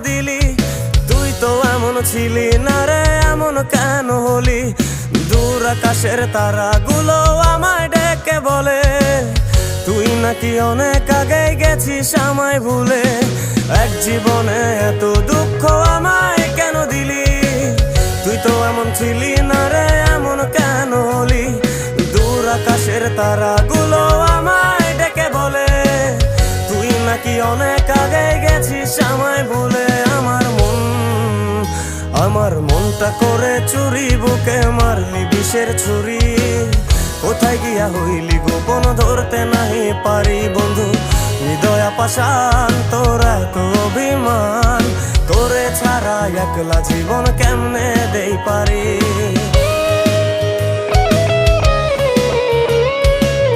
দিলি? তুই তো এমন ছিলি না রে, এমন কেন হলি? দূর আকাশের তারাগুলো আমায় ডেকে বলে তুই নাকি অনেক আগে গেছিস আমায় ভুলে। এক জীবনে এত দুঃখ আমায় কেন দিলি? তুই তো এমন ছিলি না রে, এমন কেন হলি? দূর আকাশের তারাগুলো আমায় ডেকে বলে তুই নাকি অনেক আগে গেছিস আমায় ভুলে। আমার মনটা করে চুরি, বুকে মারলি বিষের ছুরি। কোথায় গিয়া হইলি গোপন ধরতে নাহি পারি বন্ধু। হৃদয় পাষাণ তোর এত অভিমান, তোরে ছাড়া একলা জীবন কেমনে দেই পারি?